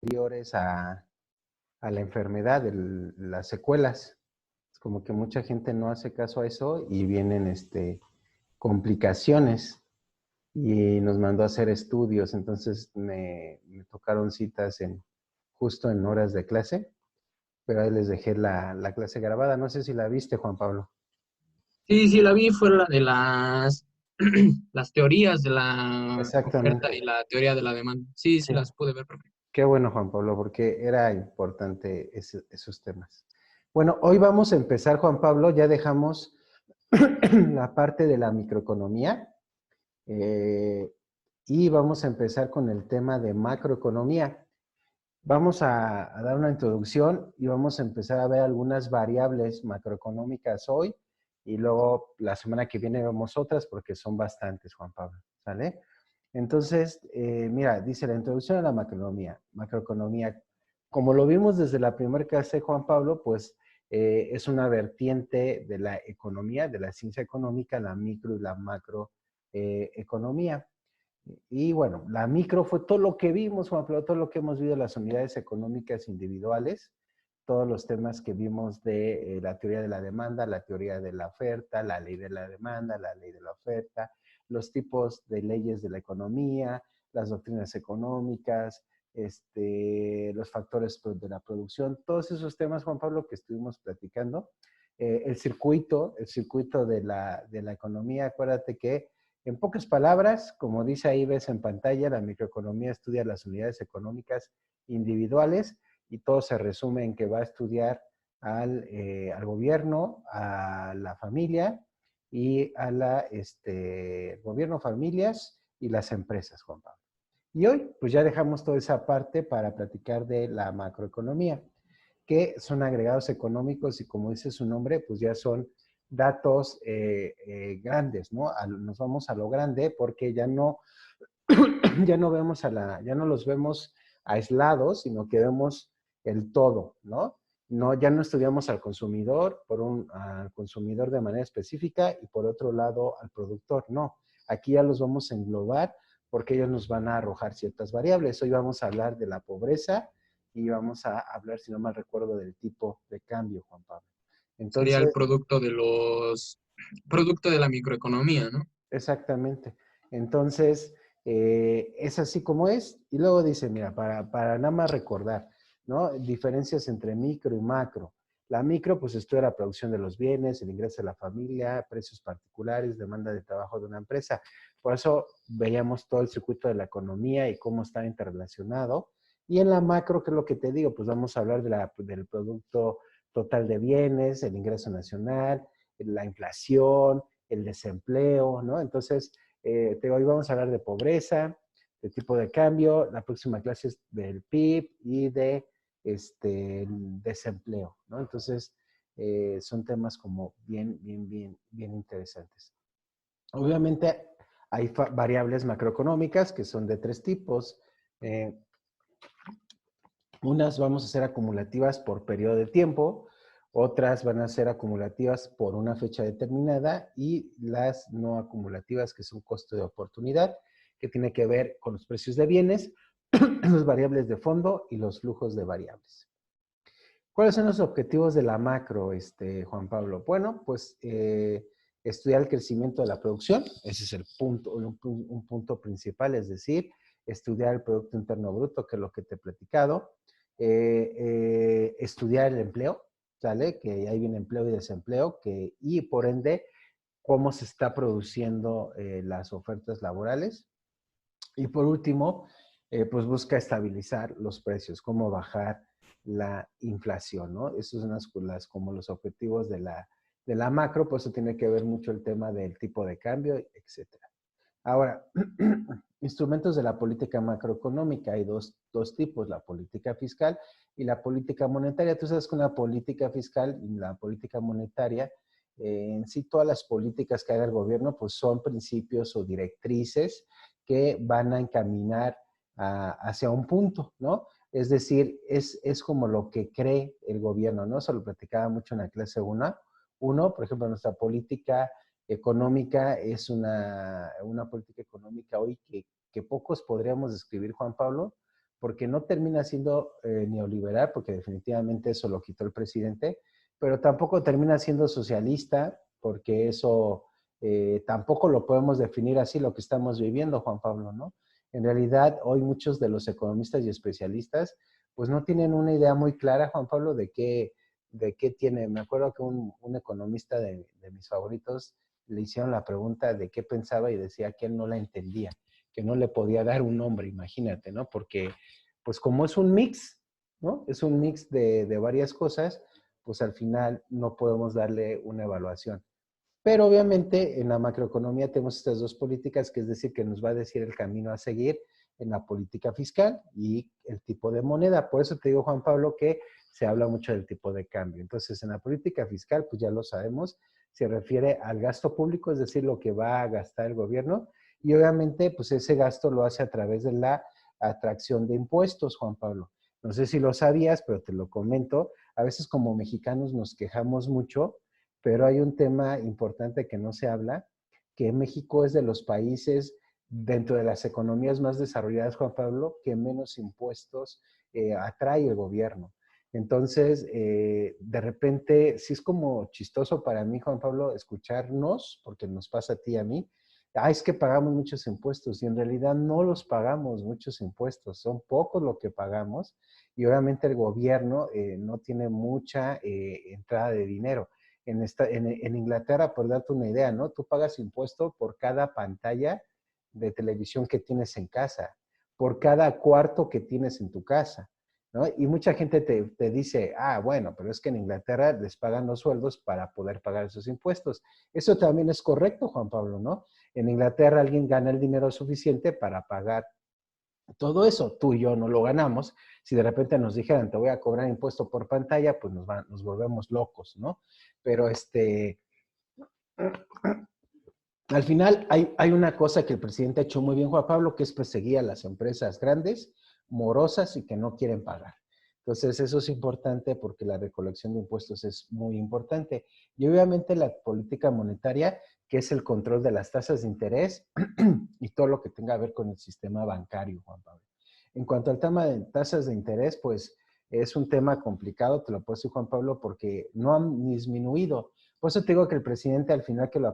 anteriores a la enfermedad, las secuelas. Es como que mucha gente no hace caso a eso y vienen complicaciones y nos mandó a hacer estudios. Entonces me tocaron citas justo en horas de clase, pero ahí les dejé la clase grabada. No sé si la viste, Juan Pablo. Sí, sí, la vi, fue la de las, las teorías de la oferta y Exactamente. la teoría de la demanda. Sí, sí, Sí. las pude ver. Qué bueno, Juan Pablo, porque era importante esos temas. Bueno, hoy vamos a empezar, Juan Pablo, ya dejamos la parte de la microeconomía eh, y vamos a empezar con el tema de macroeconomía. Vamos a dar una introducción y vamos a empezar a ver algunas variables macroeconómicas hoy y luego la semana que viene vemos otras porque son bastantes, Juan Pablo, ¿sale? Entonces, mira, dice la introducción a la macroeconomía. Macroeconomía, como lo vimos desde la primera clase, Juan Pablo, pues es una vertiente de la economía, de la ciencia económica, la micro y la macroeconomía. Y bueno, la micro fue todo lo que vimos, Juan Pablo, todo lo que hemos visto de las unidades económicas individuales, todos los temas que vimos de la teoría de la demanda, la teoría de la oferta, la ley de la demanda, la ley de la oferta, los tipos de leyes de la economía, las doctrinas económicas, los factores de la producción, todos esos temas, Juan Pablo, que estuvimos platicando. El circuito de la economía, acuérdate que en pocas palabras, como dice ahí, ves en pantalla, la microeconomía estudia las unidades económicas individuales y todo se resume en que va a estudiar al gobierno, a la familia y a gobierno, familias y las empresas, Juan Pablo. Y hoy, pues ya dejamos toda esa parte para platicar de la macroeconomía, que son agregados económicos y como dice su nombre, pues ya son datos grandes, ¿no? Nos vamos a lo grande porque ya no, ya no vemos ya no los vemos aislados, sino que vemos el todo, ¿no? No, ya no estudiamos al consumidor de manera específica y por otro lado al productor, no. Aquí ya los vamos a englobar porque ellos nos van a arrojar ciertas variables. Hoy vamos a hablar de la pobreza y vamos a hablar, si no mal recuerdo, del tipo de cambio, Juan Pablo. Sería el Entonces, producto producto de la microeconomía, ¿no? exactamente. Entonces, es así como es. Y luego dice, mira, para nada más recordar, ¿no? Diferencias entre micro y macro. La micro, pues estudia la producción de los bienes, el ingreso de la familia, precios particulares, demanda de trabajo de una empresa. Por eso veíamos todo el circuito de la economía y cómo está interrelacionado. Y en la macro, ¿qué es lo que te digo? Pues vamos a hablar del producto total de bienes, el ingreso nacional, la inflación, el desempleo, ¿no? Entonces, hoy vamos a hablar de pobreza, de tipo de cambio, la próxima clase es del PIB y de desempleo, ¿no? Entonces, son temas como bien interesantes. Obviamente, hay variables macroeconómicas que son de tres tipos. Eh, Unas vamos a ser acumulativas por periodo de tiempo, otras van a ser acumulativas por una fecha determinada y las no acumulativas que son costo de oportunidad, que tiene que ver con los precios de bienes, las variables de fondo y los flujos de variables. ¿Cuáles son los objetivos de la macro, Juan Pablo? Bueno, pues estudiar el crecimiento de la producción, ese es el punto, un punto principal, es decir, estudiar el Producto Interno Bruto, que es lo que te he platicado, estudiar el empleo, ¿sale? Que hay un empleo y desempleo, y por ende, cómo se está produciendo las ofertas laborales. Y por último, pues busca estabilizar los precios, cómo bajar la inflación, ¿no? Esos son como los objetivos de la macro, por eso tiene que ver mucho el tema del tipo de cambio, etcétera. Ahora, instrumentos de la política macroeconómica, hay dos tipos, la política fiscal y la política monetaria. Tú sabes que una política fiscal y la política monetaria, en sí todas las políticas que haga el gobierno, pues son principios o directrices que van a encaminar hacia un punto, ¿no? Es decir, es como lo que cree el gobierno, ¿no? Eso lo platicaba mucho en la clase 1. Por ejemplo, nuestra política económica es una política económica hoy que pocos podríamos describir, Juan Pablo, porque no termina siendo neoliberal, porque definitivamente eso lo quitó el presidente, pero tampoco termina siendo socialista, porque eso tampoco lo podemos definir así lo que estamos viviendo, Juan Pablo, ¿no? En realidad, hoy muchos de los economistas y especialistas, pues no tienen una idea muy clara, Juan Pablo, de qué tiene. Me acuerdo que un economista de mis favoritos le hicieron la pregunta de qué pensaba y decía que él no la entendía, que no le podía dar un nombre, imagínate, ¿no? Porque, pues como es un mix, ¿no? Es un mix de varias cosas, pues al final no podemos darle una evaluación. Pero obviamente en la macroeconomía tenemos estas dos políticas, que es decir, que nos va a decir el camino a seguir en la política fiscal y el tipo de moneda. Por eso te digo, Juan Pablo, que se habla mucho del tipo de cambio. Entonces, en la política fiscal, pues ya lo sabemos, se refiere al gasto público, es decir, lo que va a gastar el gobierno, y obviamente, pues ese gasto lo hace a través de la atracción de impuestos, Juan Pablo. No sé si lo sabías, pero te lo comento. A veces como mexicanos nos quejamos mucho, pero hay un tema importante que no se habla, que México es de los países dentro de las economías más desarrolladas, Juan Pablo, que menos impuestos atrae el gobierno. Entonces, de repente, sí es como chistoso para mí, Juan Pablo, escucharnos, porque nos pasa a ti y a mí, es que pagamos muchos impuestos y en realidad no los pagamos muchos impuestos, son pocos lo que pagamos y obviamente el gobierno no tiene mucha entrada de dinero. En Inglaterra, por darte una idea, ¿no? Tú pagas impuesto por cada pantalla de televisión que tienes en casa, por cada cuarto que tienes en tu casa, ¿no? Y mucha gente te dice, bueno, pero es que en Inglaterra les pagan los sueldos para poder pagar esos impuestos. Eso también es correcto, Juan Pablo, ¿no? En Inglaterra alguien gana el dinero suficiente para pagar todo eso. Tú y yo no lo ganamos. Si de repente nos dijeran, te voy a cobrar impuesto por pantalla, pues nos volvemos locos, ¿no? Pero al final hay una cosa que el presidente ha hecho muy bien, Juan Pablo, que es perseguir a las empresas grandes, morosas y que no quieren pagar. Entonces, eso es importante porque la recolección de impuestos es muy importante. Y obviamente la política monetaria, que es el control de las tasas de interés y todo lo que tenga que ver con el sistema bancario, Juan Pablo. En cuanto al tema de tasas de interés, pues es un tema complicado, te lo puedo decir, Juan Pablo, porque no han disminuido. Por eso te digo que el presidente al final que lo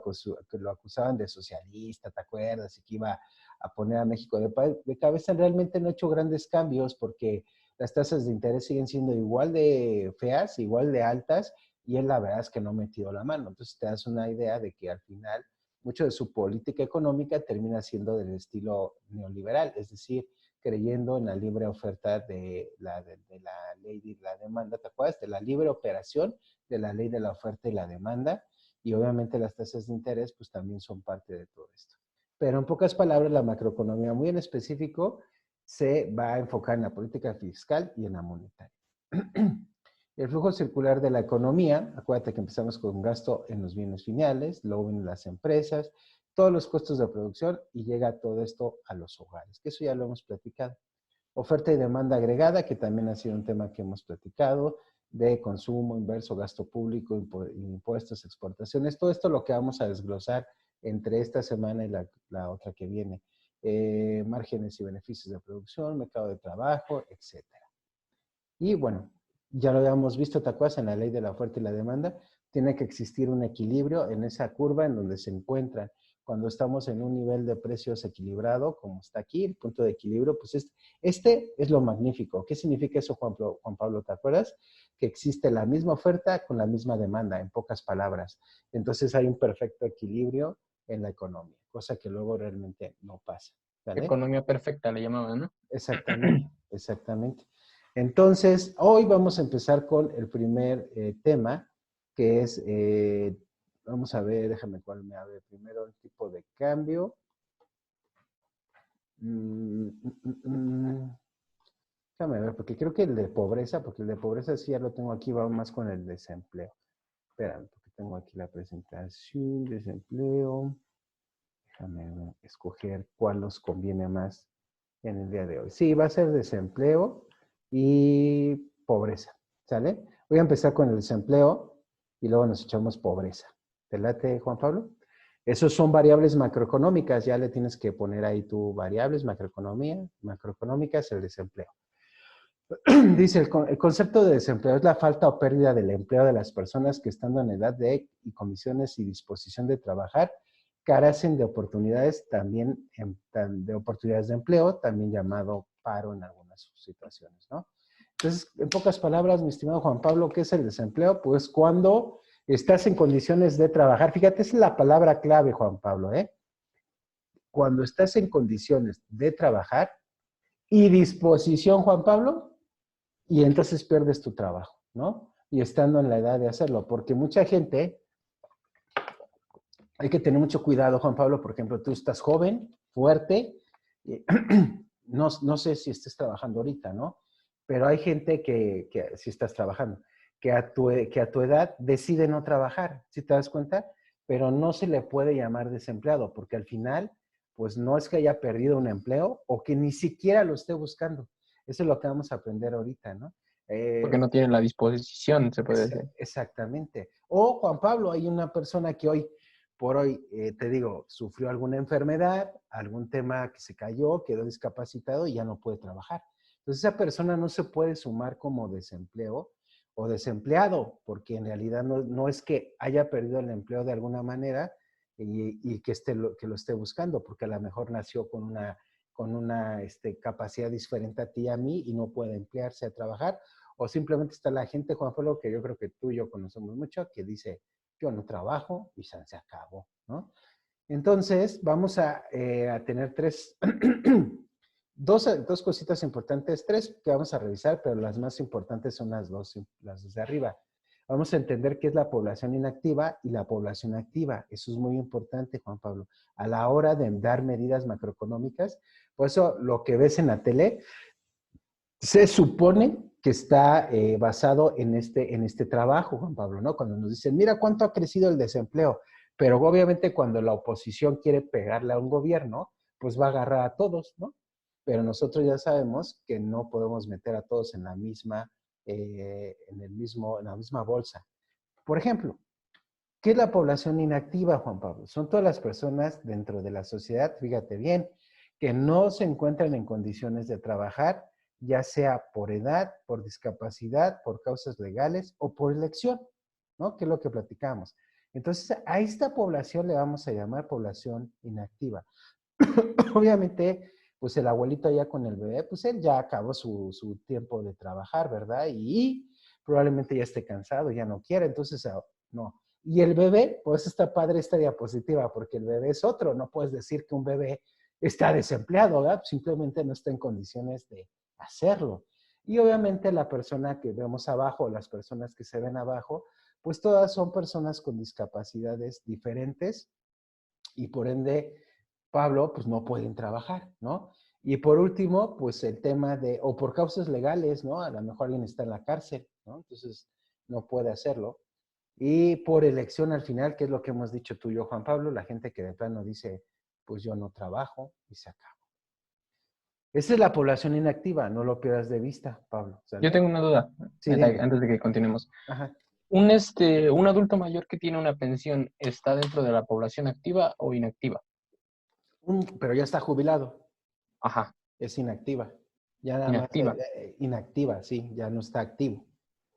acusaban de socialista, ¿te acuerdas? Y que iba a poner a México de cabeza, realmente no ha hecho grandes cambios porque las tasas de interés siguen siendo igual de feas, igual de altas, y él la verdad es que no ha metido la mano. Entonces te das una idea de que al final mucho de su política económica termina siendo del estilo neoliberal, es decir, creyendo en la libre oferta de la ley de la demanda, ¿te acuerdas? De la libre operación de la ley de la oferta y la demanda, y obviamente las tasas de interés pues también son parte de todo esto. Pero en pocas palabras, la macroeconomía muy en específico se va a enfocar en la política fiscal y en la monetaria. El flujo circular de la economía, acuérdate que empezamos con gasto en los bienes finales, luego vienen las empresas, todos los costos de producción y llega todo esto a los hogares, que eso ya lo hemos platicado. Oferta y demanda agregada, que también ha sido un tema que hemos platicado, de consumo inverso, gasto público, impuestos, exportaciones, todo esto lo que vamos a desglosar entre esta semana y la otra que viene. Márgenes y beneficios de producción, mercado de trabajo, etc. Y bueno, ya lo habíamos visto, ¿te acuerdas? En la ley de la oferta y la demanda, tiene que existir un equilibrio en esa curva en donde se encuentran. Cuando estamos en un nivel de precios equilibrado, como está aquí, el punto de equilibrio, pues este es lo magnífico. ¿Qué significa eso, Juan Pablo? ¿Te acuerdas? Que existe la misma oferta con la misma demanda, en pocas palabras. Entonces hay un perfecto equilibrio en la economía, cosa que luego realmente no pasa. ¿Vale? Economía perfecta le llamaban, ¿no? Exactamente, exactamente. Entonces, hoy vamos a empezar con el primer tema, que es, vamos a ver, déjame cuál me abre primero el tipo de cambio. Déjame ver, porque creo que el de pobreza, porque el de pobreza sí ya lo tengo aquí, va más con el desempleo. Espérame, porque tengo aquí la presentación, desempleo. Déjame escoger cuál nos conviene más en el día de hoy. Sí, va a ser desempleo y pobreza, ¿sale? Voy a empezar con el desempleo y luego nos echamos pobreza. ¿Te late, Juan Pablo? Esos son variables macroeconómicas, ya le tienes que poner ahí tu variables macroeconómicas, el desempleo. Dice, el concepto de desempleo es la falta o pérdida del empleo de las personas que estando en edad de y condiciones y disposición de trabajar carecen de oportunidades también de oportunidades de empleo, también llamado paro en algunas situaciones, ¿no? Entonces, en pocas palabras, mi estimado Juan Pablo, ¿qué es el desempleo? Pues cuando estás en condiciones de trabajar, fíjate, esa es la palabra clave, Juan Pablo, ¿eh? Cuando estás en condiciones de trabajar y disposición, Juan Pablo, y entonces pierdes tu trabajo, ¿no? Y estando en la edad de hacerlo, porque mucha gente, hay que tener mucho cuidado, Juan Pablo, por ejemplo, tú estás joven, fuerte, no sé si estés trabajando ahorita, ¿no? Pero hay gente que si estás trabajando, que a tu edad decide no trabajar, ¿sí te das cuenta? Pero no se le puede llamar desempleado, porque al final, pues no es que haya perdido un empleo o que ni siquiera lo esté buscando. Eso es lo que vamos a aprender ahorita, ¿no? Porque no tienen la disposición, se puede decir. Exactamente. O Juan Pablo, hay una persona que hoy por hoy, te digo, sufrió alguna enfermedad, algún tema que se cayó, quedó discapacitado y ya no puede trabajar. Entonces esa persona no se puede sumar como desempleo o desempleado, porque en realidad no es que haya perdido el empleo de alguna manera y que lo esté buscando, porque a lo mejor nació con una capacidad diferente a ti y a mí y no puede emplearse a trabajar, o simplemente está la gente, Juan Pablo, que yo creo que tú y yo conocemos mucho, que dice, yo no trabajo y se acabó, ¿no? Entonces, vamos a tener dos cositas importantes, tres que vamos a revisar, pero las más importantes son las dos de arriba. Vamos a entender qué es la población inactiva y la población activa. Eso es muy importante, Juan Pablo, a la hora de dar medidas macroeconómicas. Por eso, lo que ves en la tele se supone que está basado en este trabajo, Juan Pablo, ¿no? Cuando nos dicen, mira cuánto ha crecido el desempleo, pero obviamente cuando la oposición quiere pegarle a un gobierno, pues va a agarrar a todos, ¿no? Pero nosotros ya sabemos que no podemos meter a todos en la misma, en la misma bolsa. Por ejemplo, ¿qué es la población inactiva, Juan Pablo? Son todas las personas dentro de la sociedad, fíjate bien, que no se encuentran en condiciones de trabajar, ya sea por edad, por discapacidad, por causas legales o por elección, ¿no? Que es lo que platicamos. Entonces, a esta población le vamos a llamar población inactiva. Obviamente, pues el abuelito ya con el bebé, pues él ya acabó su tiempo de trabajar, ¿verdad? Y probablemente ya esté cansado, ya no quiere, entonces no. Y el bebé, pues está padre esta diapositiva, porque el bebé es otro, no puedes decir que un bebé está desempleado, ¿verdad? Simplemente no está en condiciones de hacerlo. Y obviamente la persona que vemos abajo, las personas que se ven abajo, pues todas son personas con discapacidades diferentes y por ende, Pablo, pues no pueden trabajar, ¿no? Y por último, pues el tema de, o por causas legales, ¿no? A lo mejor alguien está en la cárcel, ¿no? Entonces no puede hacerlo. Y por elección al final, que es lo que hemos dicho tú y yo, Juan Pablo, la gente que de plano dice, pues yo no trabajo y se acaba. Esa es la población inactiva, no lo pierdas de vista, Pablo, Yo ¿sale? tengo una duda, Sí, dime. antes de que continuemos. Ajá. Un adulto mayor que tiene una pensión, ¿está dentro de la población activa o inactiva? Pero ya está jubilado. Ajá, Es inactiva. Ya nada más inactiva. inactiva, sí, ya no está activo,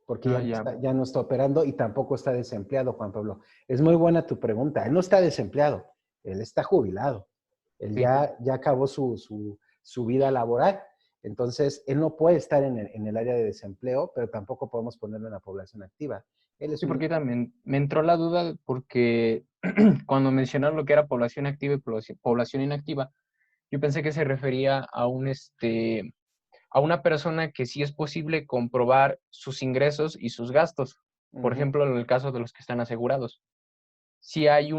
porque Ah, ya. ya no está operando y tampoco está desempleado, Juan Pablo. Es muy buena tu pregunta. Él no está desempleado, él está jubilado. Él Sí. ya acabó su vida laboral. Entonces, él no puede estar en el área de desempleo, pero tampoco podemos ponerlo en la población activa. Él es Sí, un... porque también me entró la duda porque cuando mencionaron lo que era población activa y población inactiva, yo pensé que se refería a a una persona que sí es posible comprobar sus ingresos y sus gastos. Por Ujú. ejemplo, en el caso de los que están asegurados. Si hay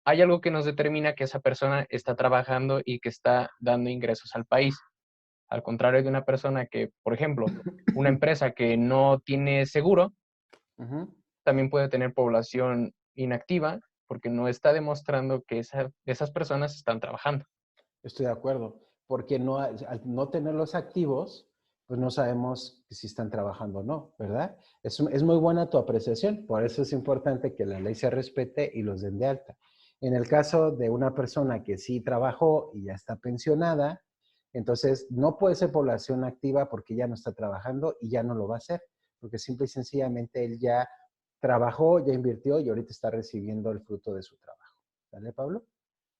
algo que nos determina que esa persona está trabajando y que está dando ingresos al país. Al contrario de una persona que, por ejemplo, una empresa que no tiene seguro, Ujú. también puede tener población inactiva porque no está demostrando que esas personas están trabajando. Estoy de acuerdo, porque al no tenerlos activos, pues no sabemos si están trabajando o no, ¿verdad? Es muy buena tu apreciación, por eso es importante que la ley se respete y los den de alta. En el caso de una persona que sí trabajó y ya está pensionada, Entonces, no puede ser población activa porque ya no está trabajando y ya no lo va a hacer, porque simple y sencillamente él ya trabajó, ya invirtió y ahorita está recibiendo el fruto de su trabajo. ¿Vale, Pablo?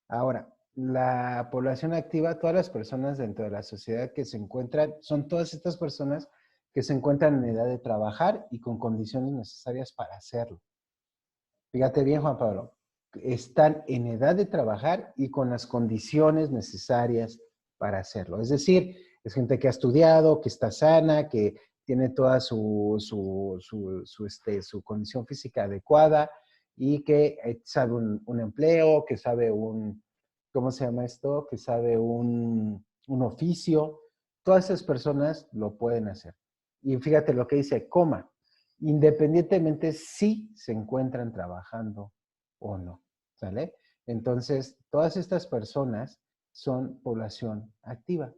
Ahora, la población activa, todas las personas dentro de la sociedad que se encuentran, son todas estas personas que se encuentran en edad de trabajar y con condiciones necesarias para hacerlo. Fíjate bien, Juan Pablo, están en edad de trabajar y con las condiciones necesarias para hacerlo. Es decir, es gente que ha estudiado, que está sana, que tiene toda su condición física adecuada y que sabe un empleo, que sabe ¿cómo se llama esto? Que sabe un oficio. Todas esas personas lo pueden hacer. Y fíjate lo que dice, coma, independientemente si se encuentran trabajando o no, ¿sale? Entonces, todas estas personas son población activa,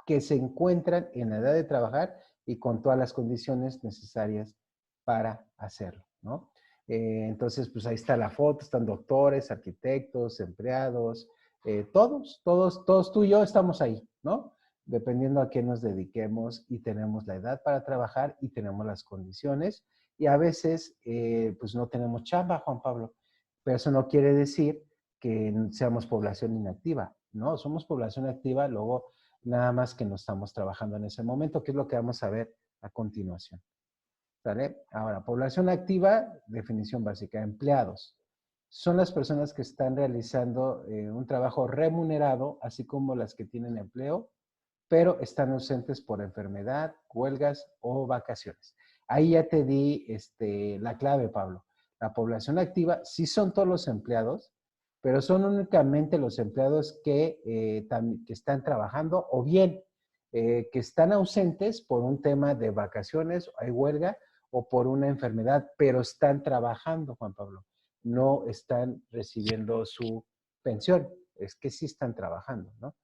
que se encuentran en la edad de trabajar y con todas las condiciones necesarias para hacerlo, ¿no? Entonces, pues ahí está la foto, están doctores, arquitectos, empleados, todos tú y yo estamos ahí, ¿no? Dependiendo a qué nos dediquemos y tenemos la edad para trabajar y tenemos las condiciones y a veces pues no tenemos chamba, Juan Pablo, pero eso no quiere decir que seamos población inactiva, ¿no? Somos población activa, luego nada más que no estamos trabajando en ese momento, que es lo que vamos a ver a continuación. ¿Sale? Ahora, población activa, definición básica, empleados. Son las personas que están realizando un trabajo remunerado, así como las que tienen empleo, pero están ausentes por enfermedad, huelgas o vacaciones. Ahí ya te di la clave, Pablo. La población activa sí son todos los empleados, pero son únicamente los empleados que están trabajando o bien que están ausentes por un tema de vacaciones, hay huelga o por una enfermedad, pero están trabajando, Juan Pablo. No están recibiendo su pensión. Es que sí están trabajando, ¿no?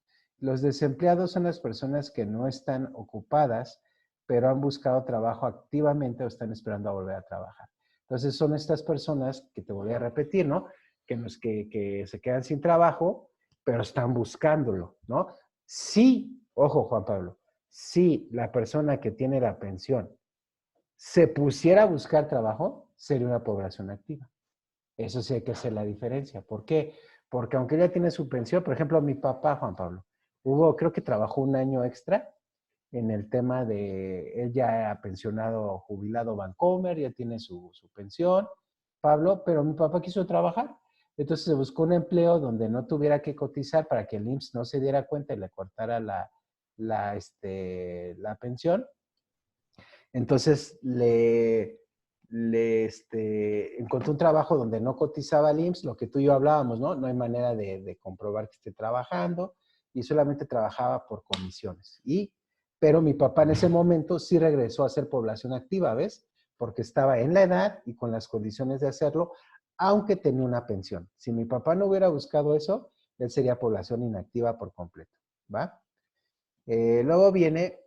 Los desempleados son las personas que no están ocupadas, pero han buscado trabajo activamente o están esperando a volver a trabajar. Entonces son estas personas que te voy a repetir, ¿no? Que se quedan sin trabajo, pero están buscándolo, ¿no? Sí, ojo Juan Pablo, si la persona que tiene la pensión se pusiera a buscar trabajo, sería una población activa. Eso sí hay que hacer la diferencia. ¿Por qué? Porque aunque ella tiene su pensión, por ejemplo, mi papá, Juan Pablo, creo que trabajó un año extra en el tema de, él ya ha pensionado, jubilado Bancomer, ya tiene su pensión, Pablo, pero mi papá quiso trabajar. Entonces se buscó un empleo donde no tuviera que cotizar para que el IMSS no se diera cuenta y le cortara la pensión. Entonces encontró un trabajo donde no cotizaba el IMSS, lo que tú y yo hablábamos, ¿no? No hay manera de comprobar que esté trabajando y solamente trabajaba por comisiones. Pero mi papá en ese momento sí regresó a ser población activa, ¿ves? Porque estaba en la edad y con las condiciones de hacerlo, aunque tenía una pensión. Si mi papá no hubiera buscado eso, él sería población inactiva por completo, ¿va? Luego viene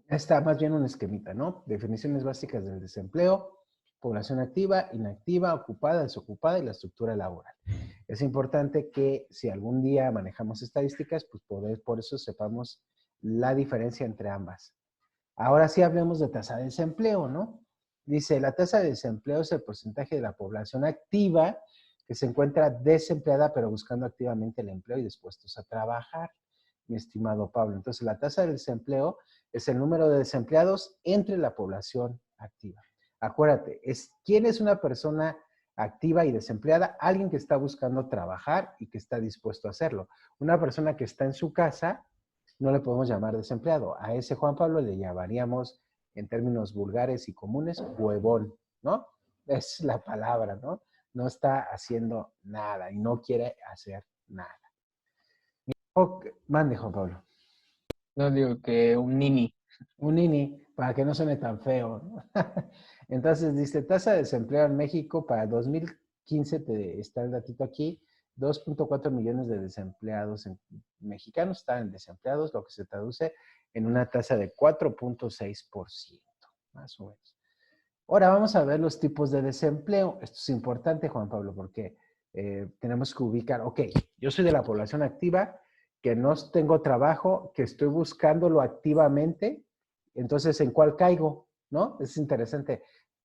está más bien un esquemita, ¿no? Definiciones básicas del desempleo, población activa, inactiva, ocupada, desocupada y la estructura laboral. Es importante que si algún día manejamos estadísticas, pues por eso sepamos la diferencia entre ambas. Ahora sí hablemos de tasa de desempleo, ¿no? Dice, la tasa de desempleo es el porcentaje de la población activa que se encuentra desempleada pero buscando activamente el empleo y dispuestos a trabajar, mi estimado Pablo. Entonces, la tasa de desempleo es el número de desempleados entre la población activa. Acuérdate, ¿quién es una persona activa y desempleada? Alguien que está buscando trabajar y que está dispuesto a hacerlo. Una persona que está en su casa no le podemos llamar desempleado. A ese Juan Pablo le llamaríamos, en términos vulgares y comunes, huevón, ¿no? Es la palabra, ¿no? No está haciendo nada y no quiere hacer nada. Mande, Juan Pablo. No digo que un nini. Un nini, para que no suene tan feo, ¿no? Entonces, dice, tasa de desempleo en México para 2015, está el datito aquí, 2.4 millones de desempleados mexicanos están desempleados, lo que se traduce en una tasa de 4.6%, más o menos. Ahora vamos a ver los tipos de desempleo. Esto es importante, Juan Pablo, porque tenemos que ubicar, ok, yo soy de la población activa que no tengo trabajo, que estoy buscándolo activamente, entonces, ¿en cuál caigo? ¿No? Es interesante.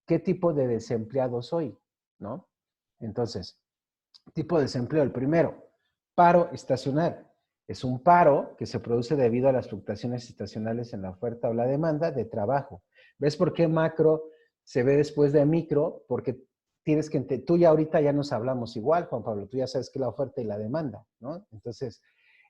¿Qué tipo de desempleado soy? ¿No? Entonces, tipo de desempleo. El primero, paro estacional. Es un paro que se produce debido a las fluctuaciones estacionales en la oferta o la demanda de trabajo. ¿Ves por qué macro se ve después de micro? Porque tienes que, tú ya ahorita ya nos hablamos igual, Juan Pablo, tú ya sabes que la oferta y la demanda, ¿no? Entonces,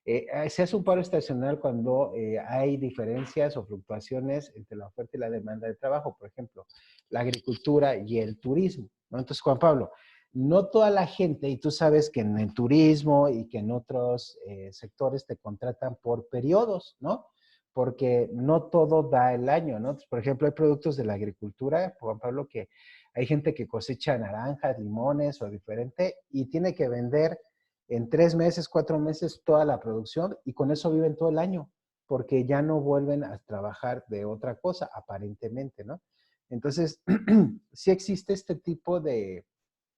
se hace un paro estacional cuando hay diferencias o fluctuaciones entre la oferta y la demanda de trabajo, por ejemplo, la agricultura y el turismo, ¿no? Entonces, Juan Pablo, no toda la gente, y tú sabes que en el turismo y que en otros sectores te contratan por periodos, ¿no? Porque no todo da el año, ¿no? Por ejemplo, hay productos de la agricultura, Juan Pablo, que hay gente que cosecha naranjas, limones o diferente y tiene que vender en 3 meses, 4 meses toda la producción y con eso viven todo el año, porque ya no vuelven a trabajar de otra cosa, aparentemente, ¿no? Entonces, sí existe este tipo de,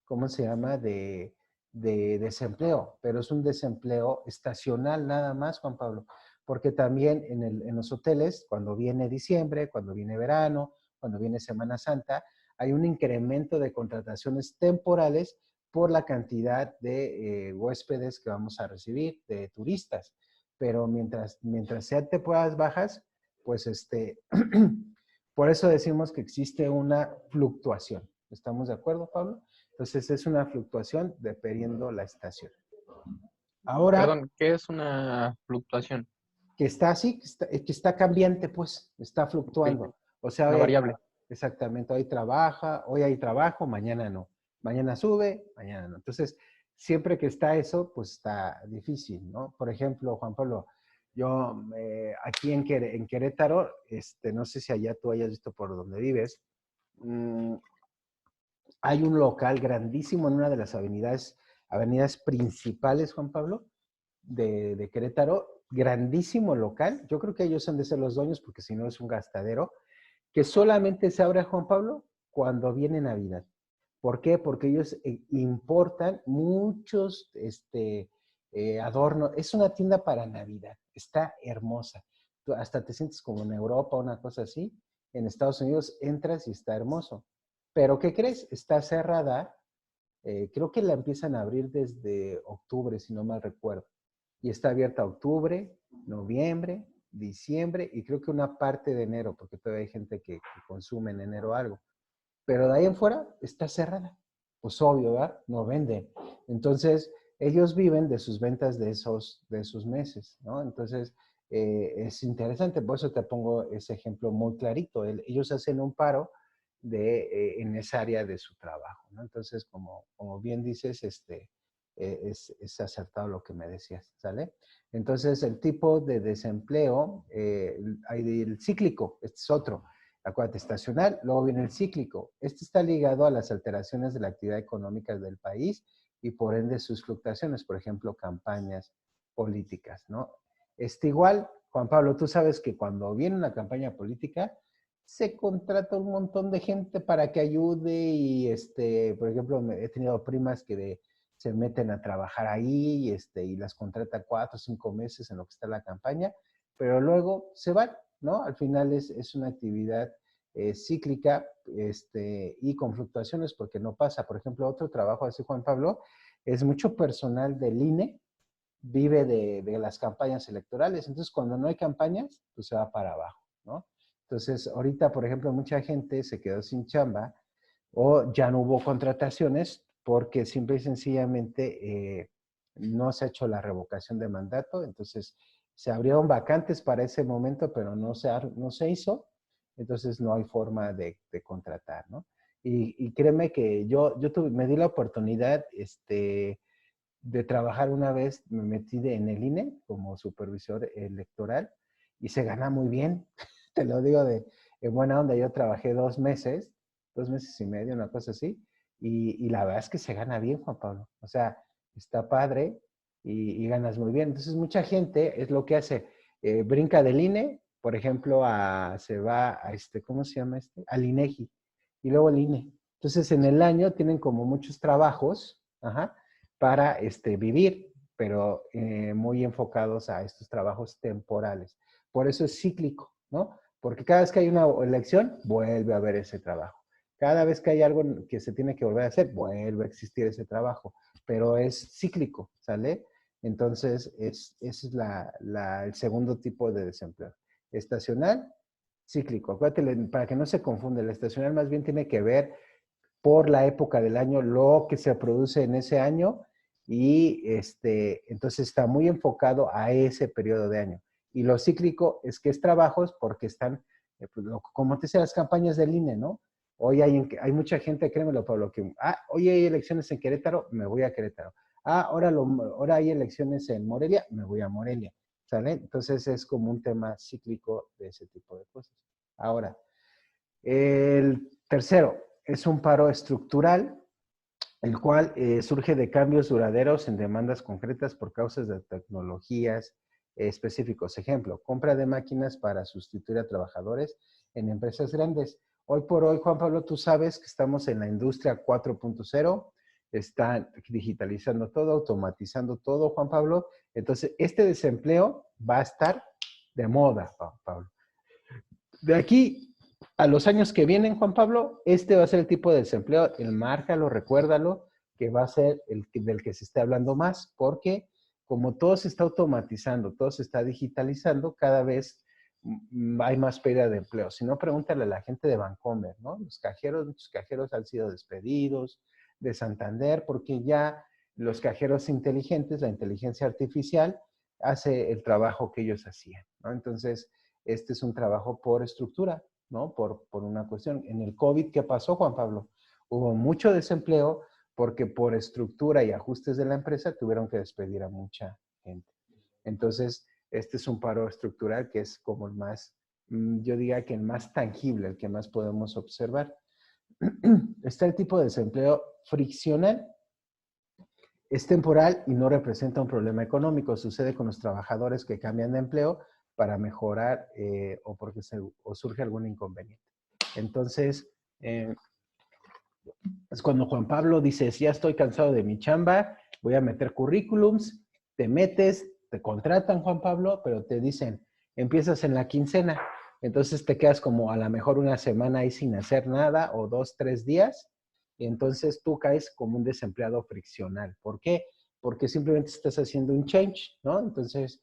¿cómo se llama? De desempleo, pero es un desempleo estacional nada más, Juan Pablo, porque también en los hoteles, cuando viene diciembre, cuando viene verano, cuando viene Semana Santa, hay un incremento de contrataciones temporales por la cantidad de huéspedes que vamos a recibir, de turistas. Pero mientras sean temporadas bajas, pues por eso decimos que existe una fluctuación. ¿Estamos de acuerdo, Pablo? Entonces es una fluctuación dependiendo la estación. Ahora, Perdón, ¿qué es una fluctuación? que está así, que está cambiante, pues, está Ok, fluctuando. O sea, una variable. exactamente, hoy hay trabajo, mañana no. Mañana sube, mañana no. Entonces, siempre que está eso, pues está difícil, ¿no? Por ejemplo, Juan Pablo, yo aquí en Querétaro, no sé si allá tú hayas visto por donde vives, mmm, hay un local grandísimo en una de las avenidas principales, Juan Pablo, de Querétaro, grandísimo local. Yo creo que ellos han de ser los dueños porque si no es un gastadero, que solamente se abre, Juan Pablo, cuando viene Navidad. ¿Por qué? Porque ellos importan muchos adornos. Es una tienda para Navidad. Está hermosa. Tú hasta te sientes como en Europa, una cosa así. En Estados Unidos entras y está hermoso. Pero ¿qué crees? Está cerrada. Creo que la empiezan a abrir desde octubre, si no mal recuerdo. Y está abierta octubre, noviembre, diciembre y creo que una parte de enero, porque todavía hay gente que consume en enero algo. Pero de ahí en fuera está cerrada. Pues obvio, ¿verdad? No venden. Entonces, ellos viven de sus ventas de esos meses, ¿no? Entonces, es interesante, por eso te pongo ese ejemplo muy clarito. Ellos hacen un paro en esa área de su trabajo, ¿no? Entonces, como bien dices, es acertado lo que me decías, ¿sale? Entonces, el tipo de desempleo, hay el cíclico, este es otro. Acuérdate, estacional, luego viene el cíclico. Este está ligado a las alteraciones de la actividad económica del país y por ende sus fluctuaciones, por ejemplo, campañas políticas, ¿no? Igual, Juan Pablo, tú sabes que cuando viene una campaña política, se contrata un montón de gente para que ayude y, por ejemplo, he tenido primas que se meten a trabajar ahí y las contrata 4 o 5 meses en lo que está la campaña, pero luego se van, ¿no? Al final es una actividad cíclica y con fluctuaciones porque no pasa. Por ejemplo, otro trabajo así, Juan Pablo, es mucho personal del INE, vive de las campañas electorales. Entonces, cuando no hay campañas, pues se va para abajo, ¿no? Entonces, ahorita, por ejemplo, mucha gente se quedó sin chamba o ya no hubo contrataciones porque simple y sencillamente no se ha hecho la revocación de mandato. Entonces, se abrieron vacantes para ese momento, pero no se hizo. Entonces, no hay forma de contratar, ¿no? Y créeme que yo me di la oportunidad, de trabajar una vez, me metí en el INE como supervisor electoral y se gana muy bien. Te lo digo en buena onda, yo trabajé 2 meses y medio, una cosa así, y la verdad es que se gana bien, Juan Pablo. O sea, está padre y ganas muy bien. Entonces, mucha gente es lo que hace, brinca del INE, por ejemplo, se va a ¿cómo se llama Al INEGI, y luego el INE. Entonces, en el año tienen como muchos trabajos, ajá, para vivir. pero muy enfocados a estos trabajos temporales. Por eso es cíclico, ¿no? Porque cada vez que hay una elección, vuelve a haber ese trabajo. Cada vez que hay algo que se tiene que volver a hacer, vuelve a existir ese trabajo, pero es cíclico, ¿sale? Entonces, ese es el segundo tipo de desempleo. Estacional, cíclico. Acuérdate, para que no se confunde, el estacional más bien tiene que ver por la época del año, lo que se produce en ese año, y entonces está muy enfocado a ese periodo de año. Y lo cíclico es que es trabajos porque están, pues, como te decía, las campañas del INE, ¿no? Hoy hay mucha gente, créemelo, Pablo, que, hoy hay elecciones en Querétaro, me voy a Querétaro. Ahora hay elecciones en Morelia, me voy a Morelia, ¿sale? Entonces es como un tema cíclico de ese tipo de cosas. Ahora, el tercero es un paro estructural, el cual surge de cambios duraderos en demandas concretas por causas de tecnologías específicos. Ejemplo, compra de máquinas para sustituir a trabajadores en empresas grandes. Hoy por hoy, Juan Pablo, tú sabes que estamos en la industria 4.0, está digitalizando todo, automatizando todo, Juan Pablo. Entonces, este desempleo va a estar de moda, Pablo. De aquí a los años que vienen, Juan Pablo, este va a ser el tipo de desempleo, márcalo, recuérdalo, que va a ser del que se esté hablando más, porque como todo se está automatizando, todo se está digitalizando, cada vez hay más pérdida de empleo. Si no, pregúntale a la gente de Bancomer, ¿no? Los cajeros, muchos cajeros han sido despedidos, de Santander, porque ya los cajeros inteligentes, la inteligencia artificial, hace el trabajo que ellos hacían, ¿no? Entonces, este es un trabajo por estructura, ¿no? Por una cuestión. En el COVID, ¿qué pasó, Juan Pablo? Hubo mucho desempleo porque por estructura y ajustes de la empresa tuvieron que despedir a mucha gente. Entonces, este es un paro estructural que es como el más, yo diría que el más tangible, el que más podemos observar. Está el tipo de desempleo friccional. Es temporal y no representa un problema económico. Sucede con los trabajadores que cambian de empleo para mejorar o porque surge algún inconveniente. Entonces, es cuando Juan Pablo dice, ya estoy cansado de mi chamba, voy a meter currículums, te metes, te contratan, Juan Pablo, pero te dicen, empiezas en la quincena. Entonces te quedas como a lo mejor una semana ahí sin hacer nada o 2, 3 días. Y entonces tú caes como un desempleado friccional. ¿Por qué? Porque simplemente estás haciendo un change, ¿no? Entonces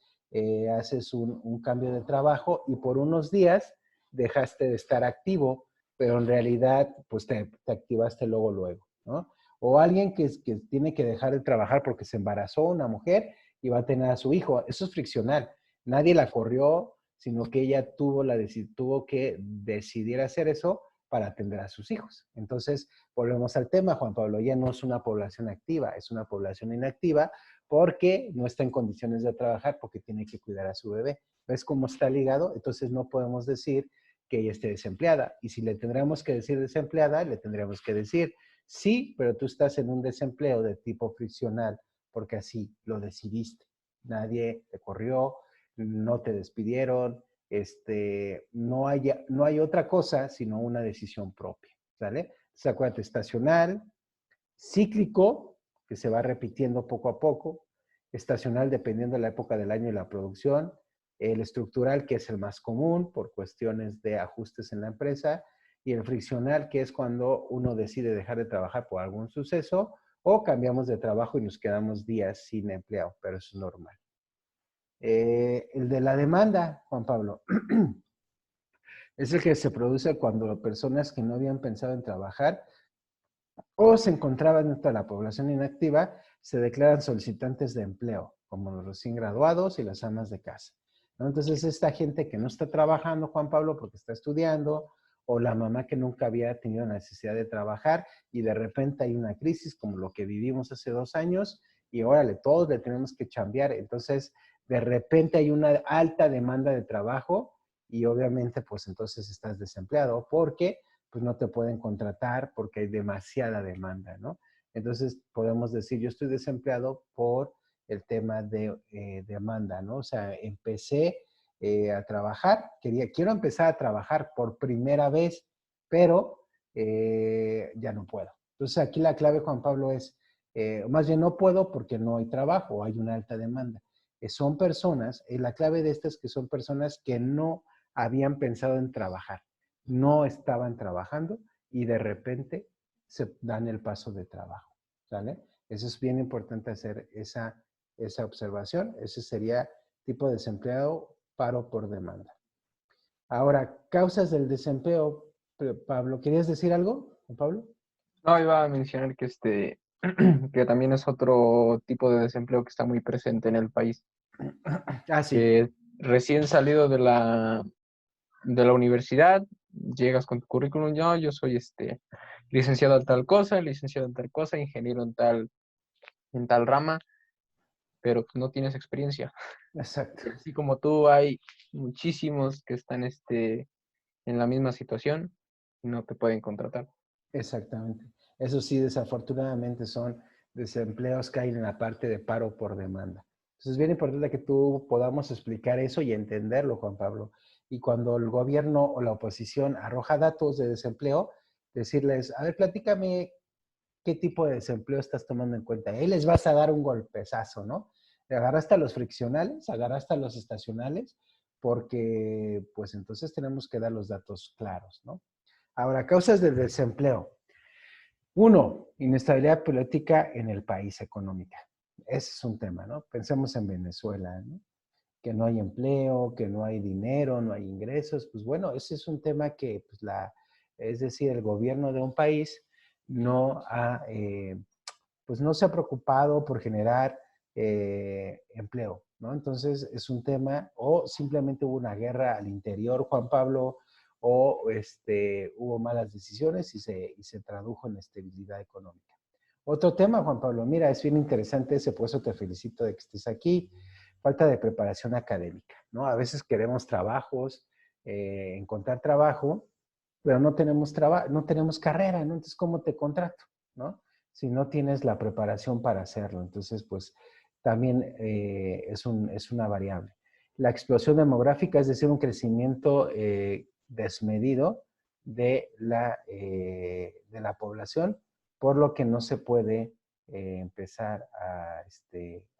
haces un cambio de trabajo y por unos días dejaste de estar activo, pero en realidad pues te activaste luego, ¿no? O alguien que tiene que dejar de trabajar porque se embarazó una mujer y va a tener a su hijo. Eso es friccional. Nadie la corrió, sino que ella tuvo que decidir hacer eso para atender a sus hijos. Entonces, volvemos al tema, Juan Pablo, ya no es una población activa, es una población inactiva porque no está en condiciones de trabajar porque tiene que cuidar a su bebé. ¿Ves cómo está ligado? Entonces no podemos decir que ella esté desempleada. Y si le tendríamos que decir desempleada, le tendríamos que decir, sí, pero tú estás en un desempleo de tipo friccional porque así lo decidiste. Nadie te corrió, no te despidieron, no hay otra cosa sino una decisión propia, ¿sale? Entonces, acuérdate, estacional, cíclico, que se va repitiendo poco a poco, estacional dependiendo de la época del año y la producción, el estructural, que es el más común por cuestiones de ajustes en la empresa, y el friccional, que es cuando uno decide dejar de trabajar por algún suceso o cambiamos de trabajo y nos quedamos días sin empleo, pero eso es normal. El de la demanda, Juan Pablo, es el que se produce cuando personas que no habían pensado en trabajar o se encontraban dentro de la población inactiva se declaran solicitantes de empleo, como los recién graduados y las amas de casa, ¿no? Entonces, esta gente que no está trabajando, Juan Pablo, porque está estudiando, o la mamá que nunca había tenido necesidad de trabajar y de repente hay una crisis como lo que vivimos hace 2 años y órale, todos le tenemos que chambear. Entonces, de repente hay una alta demanda de trabajo y obviamente, pues entonces estás desempleado porque pues no te pueden contratar porque hay demasiada demanda, ¿no? Entonces podemos decir, yo estoy desempleado por el tema de demanda, ¿no? O sea, empecé a trabajar, quiero empezar a trabajar por primera vez, pero ya no puedo. Entonces aquí la clave, Juan Pablo, es más bien no puedo porque no hay trabajo, hay una alta demanda. Son personas, la clave de estas es que son personas que no habían pensado en trabajar, no estaban trabajando y de repente se dan el paso de trabajo, ¿sale? Eso es bien importante hacer esa observación. Ese sería tipo de desempleo, paro por demanda. Ahora, causas del desempleo. Pablo, ¿querías decir algo, Pablo? No, iba a mencionar que que también es otro tipo de desempleo que está muy presente en el país, Ah, sí, que recién salido de la universidad, llegas con tu currículum, yo soy licenciado en tal cosa, licenciado en tal cosa, ingeniero en tal rama, pero no tienes experiencia. exacto, Y así como tú, hay muchísimos que están en la misma situación y no te pueden contratar. exactamente. Eso sí, desafortunadamente son desempleos que hay en la parte de paro por demanda. Entonces es bien importante que tú podamos explicar eso y entenderlo, Juan Pablo. Y cuando el gobierno o la oposición arroja datos de desempleo, decirles, a ver, platícame qué tipo de desempleo estás tomando en cuenta. Ahí les vas a dar un golpezazo, ¿no? Agarraste a los friccionales, agarraste a los estacionales, porque pues entonces tenemos que dar los datos claros, ¿no? Ahora, causas del desempleo. Uno, inestabilidad política en el país económica. Ese es un tema, ¿no? Pensemos en Venezuela, ¿no? Que no hay empleo, que no hay dinero, no hay ingresos. Pues bueno, ese es un tema que, pues es decir, el gobierno de un país no ha, pues no se ha preocupado por generar empleo, ¿no? Entonces es un tema, o simplemente hubo una guerra al interior, Juan Pablo, o hubo malas decisiones y se tradujo en estabilidad económica. Otro tema, Juan Pablo, mira, es bien interesante ese, por eso te felicito de que estés aquí. Falta de preparación académica, ¿no? A veces queremos trabajos, encontrar trabajo, pero no tenemos no tenemos carrera, ¿no? Entonces, ¿cómo te contrato, no? Si no tienes la preparación para hacerlo. Entonces, pues también es una variable. La explosión demográfica, es decir, un crecimiento desmedido de la población, por lo que no se puede empezar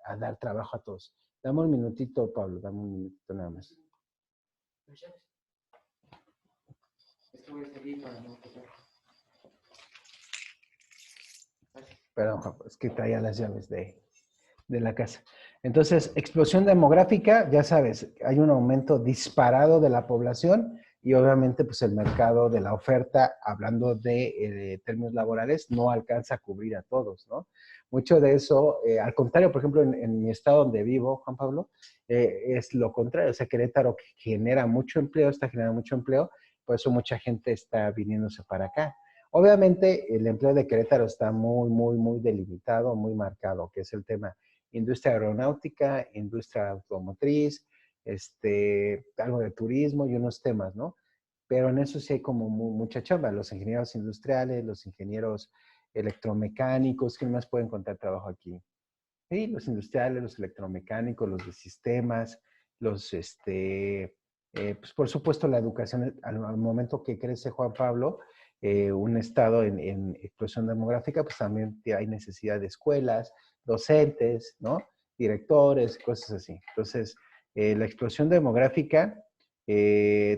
a dar trabajo a todos. Dame un minutito, Pablo, dame un minutito nada más. Esto voy a seguir para no tocar. Perdón, es que traía las llaves de la casa. Entonces, explosión demográfica, ya sabes, hay un aumento disparado de la población y obviamente pues el mercado de la oferta, hablando de términos laborales, no alcanza a cubrir a todos, ¿no? Mucho de eso, al contrario, por ejemplo, en mi estado donde vivo, Juan Pablo, es lo contrario, o sea, Querétaro genera mucho empleo, está generando mucho empleo, por eso mucha gente está viniéndose para acá. Obviamente, el empleo de Querétaro está muy, muy, muy delimitado, muy marcado, que es el tema industria aeronáutica, industria automotriz, algo de turismo y unos temas, ¿no? Pero en eso sí hay como mucha chamba. Los ingenieros industriales, los ingenieros electromecánicos, ¿quién más puede encontrar trabajo aquí? Sí, los industriales, los electromecánicos, los de sistemas, pues por supuesto la educación, al momento que crece Juan Pablo, un estado en explosión demográfica, pues también hay necesidad de escuelas, docentes, ¿no? Directores, cosas así. Entonces, la explosión demográfica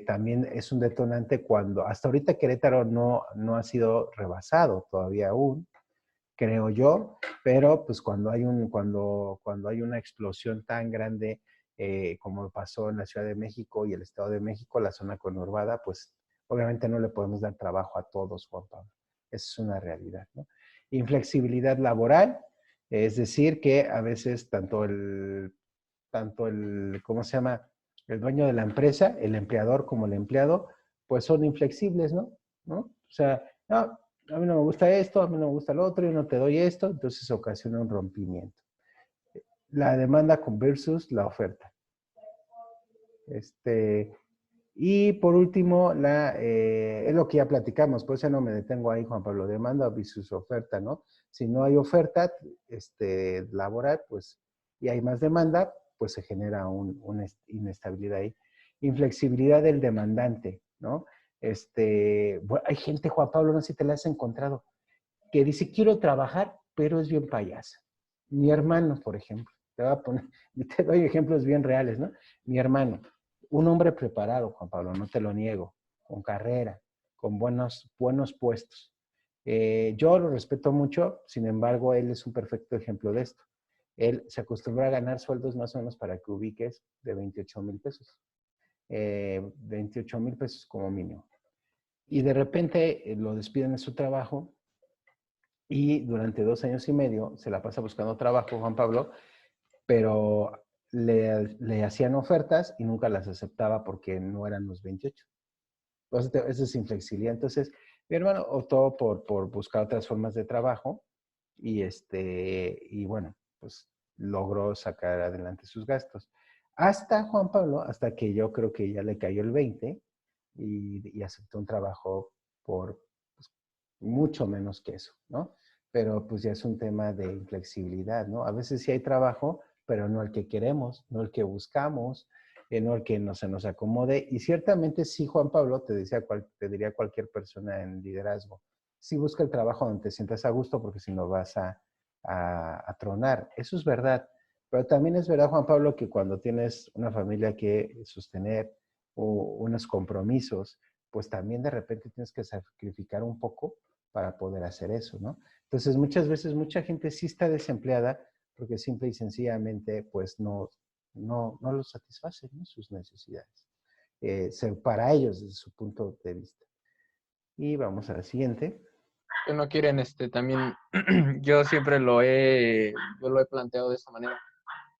también es un detonante cuando, hasta ahorita Querétaro no ha sido rebasado todavía aún, creo yo, pero pues cuando hay una explosión tan grande como pasó en la Ciudad de México y el Estado de México, la zona conurbada, pues obviamente no le podemos dar trabajo a todos, Juan Pablo. Esa es una realidad, ¿no? Inflexibilidad laboral, es decir, que a veces ¿cómo se llama? El dueño de la empresa, el empleador como el empleado, pues son inflexibles, ¿no? ¿No? O sea, no, a mí no me gusta esto, a mí no me gusta lo otro, yo no te doy esto, entonces ocasiona un rompimiento. La demanda versus la oferta. Y por último, es lo que ya platicamos, por eso no me detengo ahí, Juan Pablo, demanda versus oferta, ¿no? Si no hay oferta laboral, pues, y hay más demanda, pues se genera una inestabilidad ahí. Inflexibilidad del demandante, ¿no? Bueno, hay gente, Juan Pablo, no sé si te la has encontrado, que dice, quiero trabajar, pero es bien payasa. Mi hermano, por ejemplo, te voy a poner, te doy ejemplos bien reales, ¿no? Mi hermano, un hombre preparado, Juan Pablo, no te lo niego, con carrera, con buenos puestos. Yo lo respeto mucho, sin embargo, él es un perfecto ejemplo de esto. Él se acostumbra a ganar sueldos más o menos para que ubiques de 28,000 pesos. 28,000 pesos como mínimo. Y de repente lo despiden de su trabajo y durante 2 años y medio se la pasa buscando trabajo, Juan Pablo, pero le hacían ofertas y nunca las aceptaba porque no eran los 28. Entonces, eso es inflexibilidad. Entonces, mi hermano optó por buscar otras formas de trabajo y bueno, pues logró sacar adelante sus gastos. Hasta Juan Pablo, hasta que yo creo que ya le cayó el 20 y aceptó un trabajo por pues, mucho menos que eso, ¿no? Pero pues ya es un tema de inflexibilidad, ¿no? A veces sí hay trabajo, pero no el que queremos, no el que buscamos, no el que no se nos acomode. Y ciertamente sí, Juan Pablo, te diría cualquier persona en liderazgo, sí busca el trabajo donde te sientas a gusto porque si no vas a tronar. Eso es verdad. Pero también es verdad, Juan Pablo, que cuando tienes una familia que sostener o unos compromisos, pues también de repente tienes que sacrificar un poco para poder hacer eso, ¿no? Entonces, muchas veces mucha gente sí está desempleada porque simple y sencillamente, pues no los satisfacen, ¿no? Sus necesidades. Para ellos, desde su punto de vista. Y vamos a la siguiente. Que no quieren, también, yo lo he planteado de esta manera.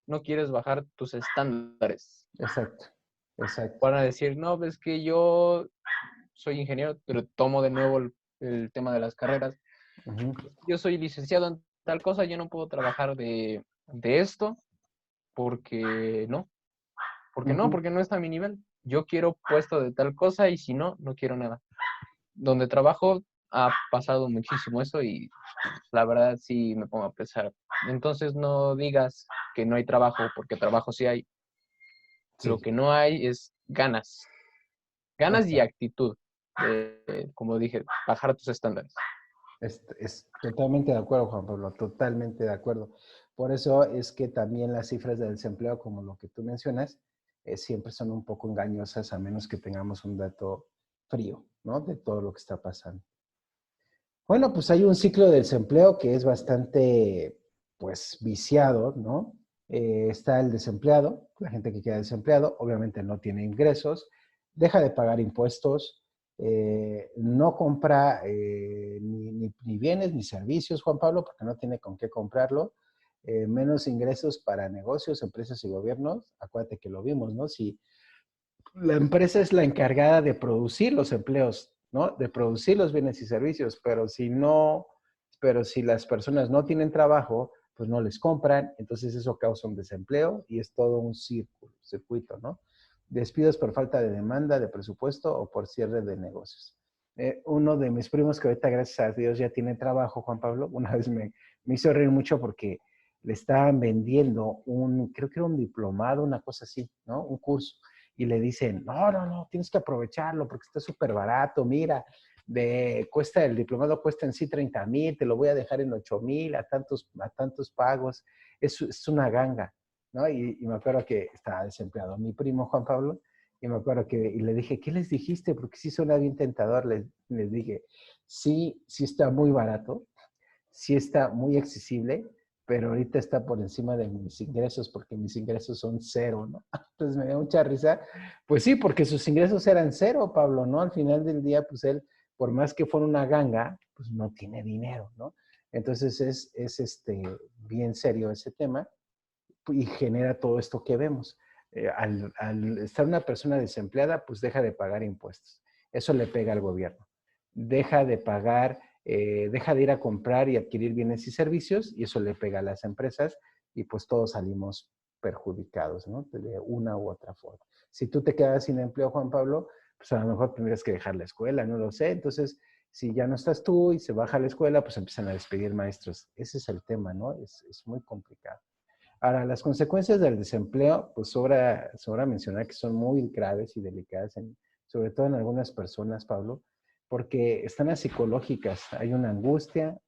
No quieres bajar tus estándares. Exacto, exacto. Van a decir, no, es que yo soy ingeniero, pero tomo de nuevo el tema de las carreras. Uh-huh. Yo soy licenciado en tal cosa, yo no puedo trabajar de esto porque no, Uh-huh. porque no está a mi nivel. Yo quiero puesto de tal cosa y si no, no quiero nada. Donde trabajo ha pasado muchísimo eso y la verdad sí me pongo a pensar. Entonces no digas que no hay trabajo, porque trabajo sí hay. Lo Sí, que no hay es ganas. Ganas y exacto. actitud. Como dije, bajar tus estándares. Es totalmente de acuerdo, Juan Pablo, totalmente de acuerdo. Por eso es que también las cifras de desempleo, como lo que tú mencionas, siempre son un poco engañosas a menos que tengamos un dato frío, ¿no? De todo lo que está pasando. Bueno, pues hay un ciclo de desempleo que es bastante, pues, viciado, ¿no? Está el desempleado, la gente que queda desempleado, obviamente no tiene ingresos, deja de pagar impuestos, no compra ni bienes ni servicios, Juan Pablo, porque no tiene con qué comprarlo, menos ingresos para negocios, empresas y gobiernos. Acuérdate que lo vimos, ¿no? Si la empresa es la encargada de producir los empleos, ¿no? De producir los bienes y servicios, pero si las personas no tienen trabajo, pues no les compran, entonces eso causa un desempleo y es todo un circuito, ¿no? Despidos por falta de demanda, de presupuesto o por cierre de negocios. Uno de mis primos que ahorita, gracias a Dios, ya tiene trabajo, Juan Pablo, una vez me hizo reír mucho porque le estaban vendiendo creo que era un diplomado, una cosa así, ¿no? Un curso y le dicen, no, tienes que aprovecharlo porque está súper barato, mira, el diplomado cuesta en sí 30,000, te lo voy a dejar en 8,000 a tantos pagos, es una ganga, ¿no? Y me acuerdo que estaba desempleado mi primo Juan Pablo, y me acuerdo y le dije, ¿qué les dijiste? Porque sí suena bien tentador, les dije, sí está muy barato, sí está muy accesible, pero ahorita está por encima de mis ingresos porque mis ingresos son cero, ¿no? Entonces me dio mucha risa. Pues sí, porque sus ingresos eran cero, Pablo, ¿no? Al final del día, pues él, por más que fuera una ganga, pues no tiene dinero, ¿no? Entonces es bien serio ese tema y genera todo esto que vemos. Al estar una persona desempleada, pues deja de pagar impuestos. Eso le pega al gobierno. Deja de ir a comprar y adquirir bienes y servicios y eso le pega a las empresas y pues todos salimos perjudicados, ¿no? De una u otra forma. Si tú te quedas sin empleo, Juan Pablo, pues a lo mejor tendrías que dejar la escuela, no lo sé. Entonces, si ya no estás tú y se baja la escuela, pues empiezan a despedir maestros. Ese es el tema, ¿no? Es muy complicado. Ahora, las consecuencias del desempleo, pues sobra mencionar que son muy graves y delicadas, sobre todo en algunas personas, Pablo, porque están las psicológicas. Hay una angustia,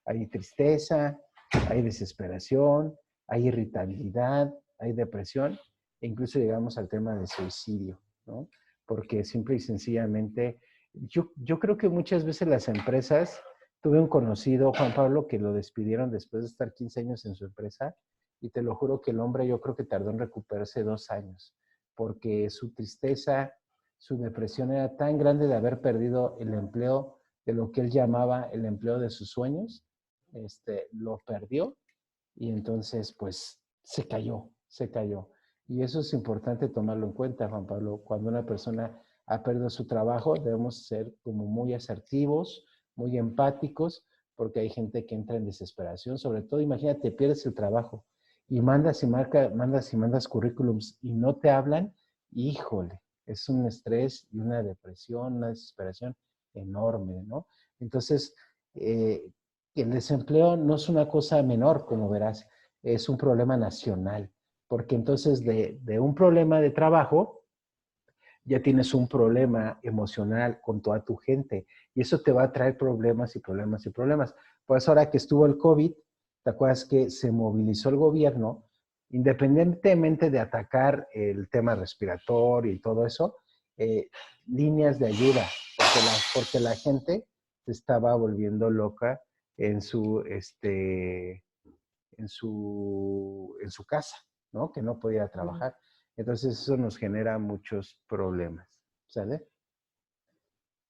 Hay tristeza, hay desesperación, hay irritabilidad, hay depresión, e incluso llegamos al tema de suicidio, ¿no? Porque simple y sencillamente, yo creo que muchas veces las empresas, tuve un conocido, Juan Pablo, que lo despidieron después de estar 15 años en su empresa, y te lo juro que el hombre yo creo que tardó en recuperarse 2 años, porque su tristeza, su depresión era tan grande de haber perdido el empleo de lo que él llamaba el empleo de sus sueños, lo perdió y entonces pues se cayó, se cayó. Y eso es importante tomarlo en cuenta, Juan Pablo. Cuando una persona ha perdido su trabajo, debemos ser como muy asertivos, muy empáticos, porque hay gente que entra en desesperación. Sobre todo, imagínate, pierdes el trabajo y mandas currículums y no te hablan, híjole, es un estrés y una depresión, una desesperación enorme, ¿no? Entonces, el desempleo no es una cosa menor, como verás, es un problema nacional, porque entonces de un problema de trabajo ya tienes un problema emocional con toda tu gente y eso te va a traer problemas y problemas y problemas. Por eso ahora que estuvo el COVID, ¿te acuerdas que se movilizó el gobierno independientemente de atacar el tema respiratorio y todo eso, líneas de ayuda, porque la gente se estaba volviendo loca en su, en su casa, ¿no? Que no podía trabajar. Entonces eso nos genera muchos problemas, ¿sale?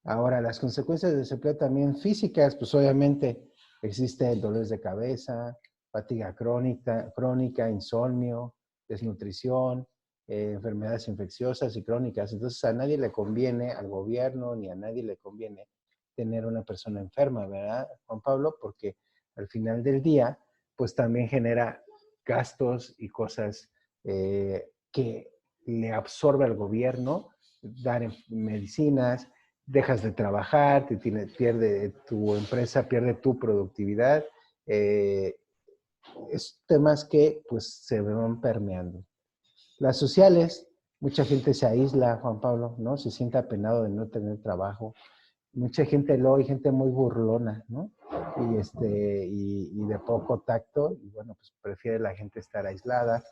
Ahora, las consecuencias del desempleo también físicas, pues obviamente existe dolores de cabeza, fatiga crónica, insomnio, desnutrición, enfermedades infecciosas y crónicas. Entonces a nadie le conviene, al gobierno ni a nadie le conviene tener una persona enferma, ¿verdad, Juan Pablo? Porque al final del día, pues también genera gastos y cosas que le absorbe al gobierno, dar medicinas, dejas de trabajar, pierde tu empresa, pierde tu productividad. Es temas que pues se van permeando. Las sociales, mucha gente se aísla, Juan Pablo, ¿no? Se siente apenado de no tener trabajo. Mucha gente hay gente muy burlona, ¿no? Y de poco tacto, y bueno, pues prefiere la gente estar aislada.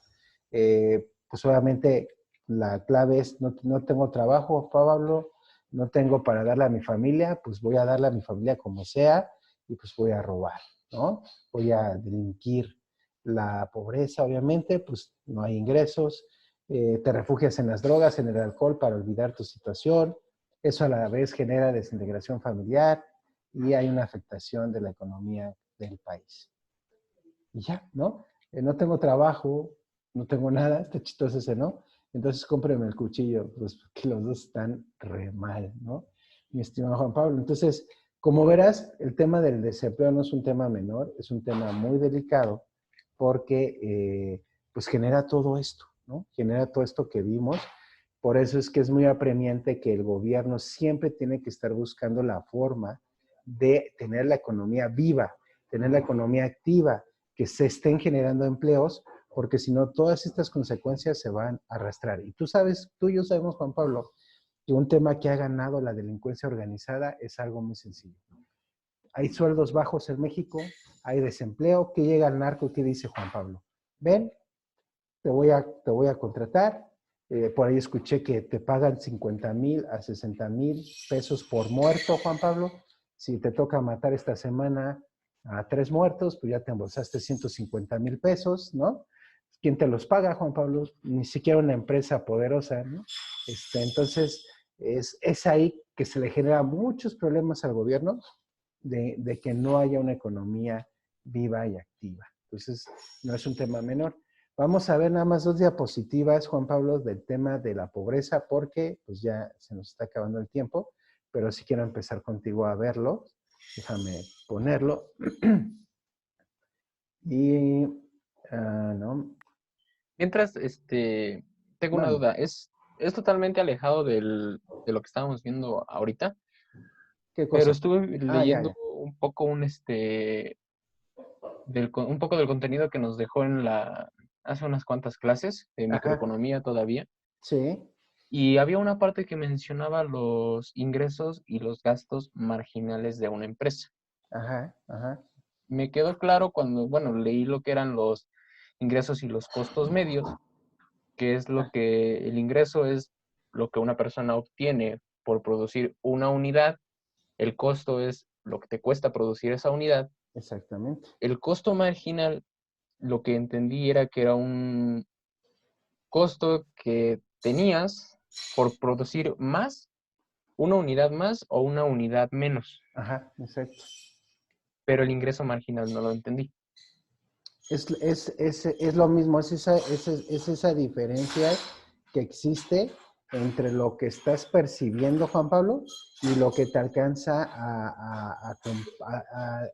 Pues obviamente la clave es, no tengo trabajo, Pablo, no tengo para darle a mi familia, pues voy a darle a mi familia como sea y pues voy a robar, ¿no? Voy a delinquir. La pobreza, obviamente, pues no hay ingresos, te refugias en las drogas, en el alcohol para olvidar tu situación, eso a la vez genera desintegración familiar y hay una afectación de la economía del país. Y ya, ¿no? No tengo trabajo, no tengo nada, está chistoso ese, ¿no? Entonces cómpreme el cuchillo, pues que los dos están re mal, ¿no? Mi estimado Juan Pablo. Entonces, como verás, el tema del desempleo no es un tema menor, es un tema muy delicado porque pues genera todo esto, ¿no? Genera todo esto que vimos. Por eso es que es muy apremiante que el gobierno siempre tiene que estar buscando la forma de tener la economía viva, tener la economía activa, que se estén generando empleos, porque si no, todas estas consecuencias se van a arrastrar. Y tú sabes, tú y yo sabemos, Juan Pablo, que un tema que ha ganado la delincuencia organizada es algo muy sencillo. Hay sueldos bajos en México, hay desempleo, ¿qué llega al narco? ¿Qué dice Juan Pablo? Ven, te voy a contratar. Por ahí escuché que te pagan 50,000 a 60,000 pesos por muerto, Juan Pablo. Si te toca matar esta semana a 3 muertos, pues ya te embolsaste 150,000 pesos, ¿no? ¿Quién te los paga, Juan Pablo? Ni siquiera una empresa poderosa, ¿no? Entonces, es ahí que se le genera muchos problemas al gobierno de que no haya una economía viva y activa. Entonces, no es un tema menor. Vamos a ver nada más 2 diapositivas, Juan Pablo, del tema de la pobreza, porque pues ya se nos está acabando el tiempo, pero sí quiero empezar contigo a verlo. Déjame ponerlo. Y, no. Mientras, tengo una Mande. duda. Es totalmente alejado de lo que estábamos viendo ahorita, ¿Qué pero cosa? estuve Ah, ya, leyendo ya. un poco un poco del contenido que nos dejó hace unas cuantas clases de Ajá, microeconomía todavía. sí, Y había una parte que mencionaba los ingresos y los gastos marginales de una empresa. ajá, ajá. me quedó claro cuando, bueno, leí lo que eran los ingresos y los costos medios, que es lo Ah, que el ingreso es lo que una persona obtiene por producir una unidad, el costo es lo que te cuesta producir esa unidad. exactamente. El costo marginal, lo que entendí era que era un costo que tenías por producir más, una unidad más o una unidad menos, Ajá, exacto. pero el ingreso marginal no lo entendí. Es lo mismo, es esa diferencia que existe entre lo que estás percibiendo, Juan Pablo, y lo que te alcanza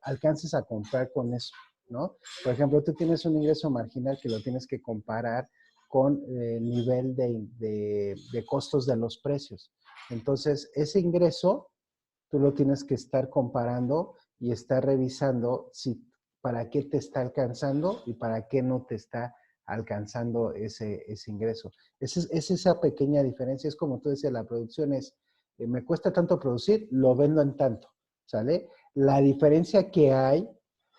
alcances a comprar con eso, ¿no? Por ejemplo, tú tienes un ingreso marginal que lo tienes que comparar con el nivel de costos de los precios. Entonces, ese ingreso tú lo tienes que estar comparando y estar revisando si para qué te está alcanzando y para qué no te está alcanzando ese ingreso. Es esa pequeña diferencia, es como tú decías, la producción es, me cuesta tanto producir, lo vendo en tanto, ¿sale? La diferencia que hay